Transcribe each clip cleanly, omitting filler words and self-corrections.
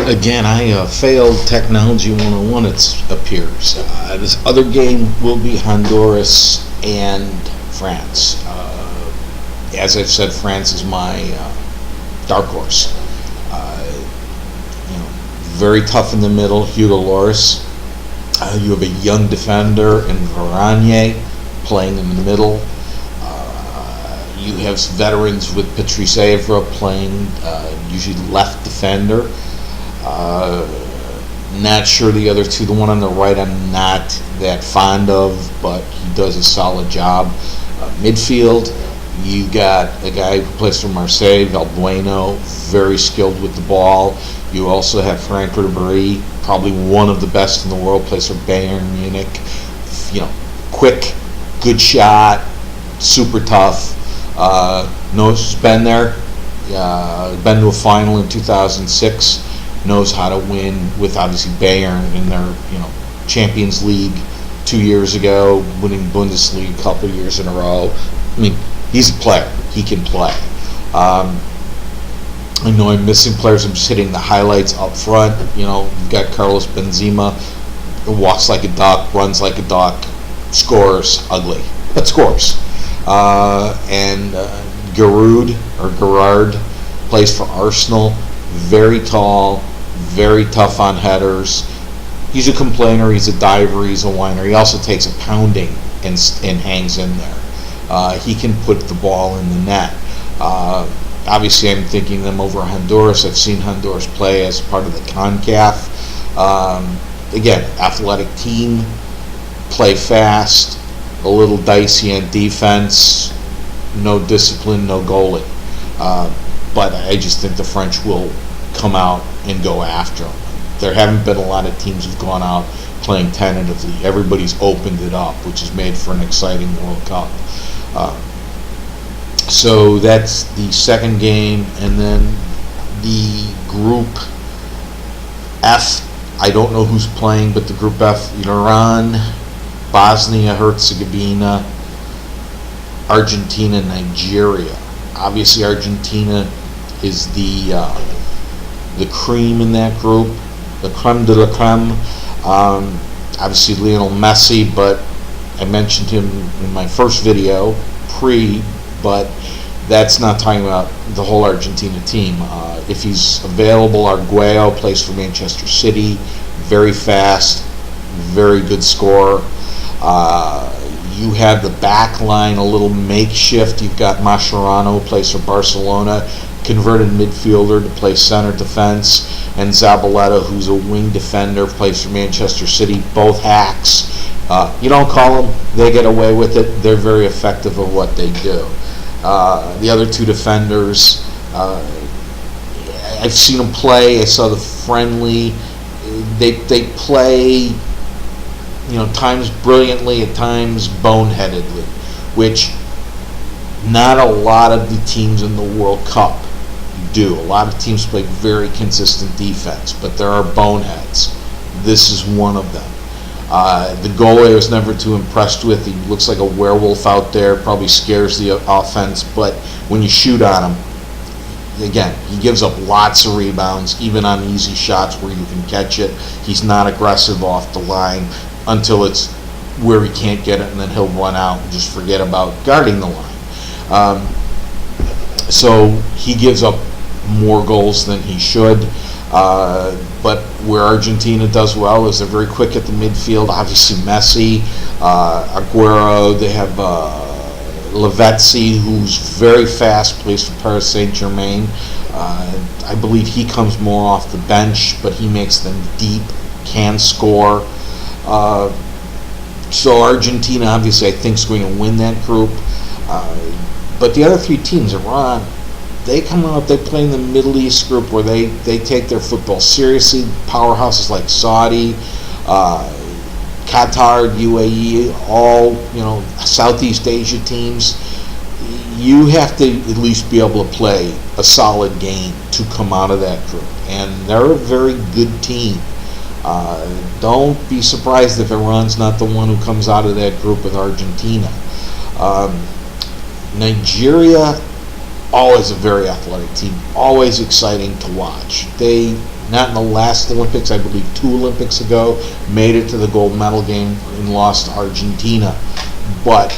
Again, I failed Technology 101, it appears. This other game will be Honduras and France. As I've said, France is my dark horse. Very tough in the middle, Hugo Lloris. You have a young defender in Varane playing in the middle. You have veterans with Patrice Evra playing usually left defender. Not sure the other two. The one on the right I'm not that fond of, but he does a solid job. Midfield, you got a guy who plays for Marseille, Valbuena, very skilled with the ball. You also have Frank Ribéry, probably one of the best in the world, plays for Bayern Munich. Quick, good shot, super tough. Knows been there, been to a final in 2006. Knows how to win with obviously Bayern in their Champions League 2 years ago, winning Bundesliga a couple years in a row. I mean, he's a player. He can play. I know I'm missing players. I'm just hitting the highlights up front. You've got Carlos Benzema, who walks like a duck, runs like a duck, scores ugly, but scores. And Gerard plays for Arsenal. Very tall, very tough on headers. He's a complainer, he's a diver, he's a whiner. He also takes a pounding and hangs in there. He can put the ball in the net. Obviously, I'm thinking them over Honduras. I've seen Honduras play as part of the CONCACAF. Again, athletic team, play fast, a little dicey on defense, no discipline, no goalie. But I just think the French will come out and go after them. There haven't been a lot of teams who've gone out playing tentatively. Everybody's opened it up, which has made for an exciting World Cup. So that's the second game. And then the Group F, I don't know who's playing, but the Group F, Iran, Bosnia-Herzegovina, Argentina, Nigeria. Obviously, Argentina is the cream in that group, the creme de la creme. Obviously, Lionel Messi, but I mentioned him in my first video, but that's not talking about the whole Argentina team. If he's available, Arguello plays for Manchester City, very fast, very good scorer. You have the back line a little makeshift. You've got Mascherano, who plays for Barcelona, converted midfielder to play center defense, and Zabaleta, who's a wing defender, plays for Manchester City, both hacks. You don't call them, they get away with it. They're very effective at what they do. The other two defenders, I've seen them play. I saw the friendly. They play, times brilliantly, at times boneheadedly, which not a lot of the teams in the World Cup do. A lot of teams play very consistent defense, but there are boneheads. This is one of them. The goalie I was never too impressed with. He looks like a werewolf out there, probably scares the offense, but when you shoot on him, again, he gives up lots of rebounds, even on easy shots where you can catch it. He's not aggressive off the line until it's where he can't get it, and then he'll run out and just forget about guarding the line. So he gives up more goals than he should. But where Argentina does well is they're very quick at the midfield. Obviously Messi, Aguero, they have Lavezzi, who's very fast, plays for Paris Saint-Germain. I believe he comes more off the bench, but he makes them deep, can score. So Argentina, obviously, I think is going to win that group. But the other three teams, Iran, they come out, they play in the Middle East group where they take their football seriously. Powerhouses like Saudi, Qatar, UAE, all Southeast Asia teams. You have to at least be able to play a solid game to come out of that group, and they're a very good team. Don't be surprised if Iran's not the one who comes out of that group with Argentina. Nigeria, always a very athletic team, always exciting to watch. They not in the last Olympics, I believe 2 Olympics ago, made it to the gold medal game and lost to Argentina. But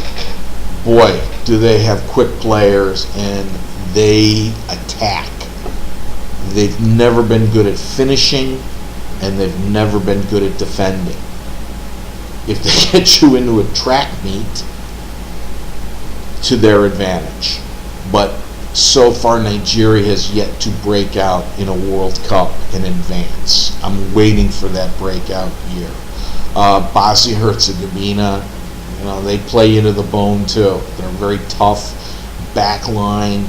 boy, do they have quick players, and they attack. They've never been good at finishing, and they've never been good at defending. If they get you into a track meet, to their advantage. But so far, Nigeria has yet to break out in a World Cup and advance. I'm waiting for that breakout year. Bosnia-Herzegovina, they play you to the bone too. They're a very tough back line.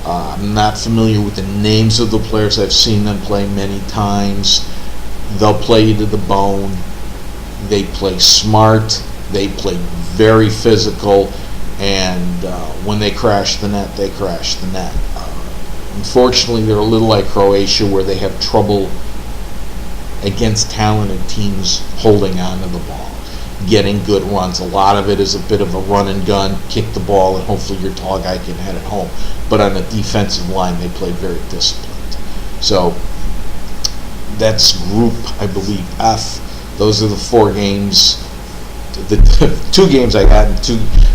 I'm not familiar with the names of the players. I've seen them play many times. They'll play you to the bone. They play smart. They play very physical. And when they crash the net, they crash the net. Unfortunately, they're a little like Croatia, where they have trouble against talented teams holding on to the ball, getting good runs. A lot of it is a bit of a run and gun, kick the ball, and hopefully your tall guy can head it home. But on the defensive line, they play very disciplined. So that's Group, I believe, F. Those are the 4 games. The 2 games I got,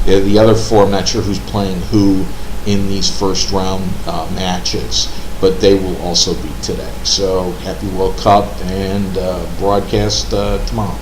the other 4, I'm not sure who's playing who in these first round matches, but they will also be today. So happy World Cup, and broadcast tomorrow.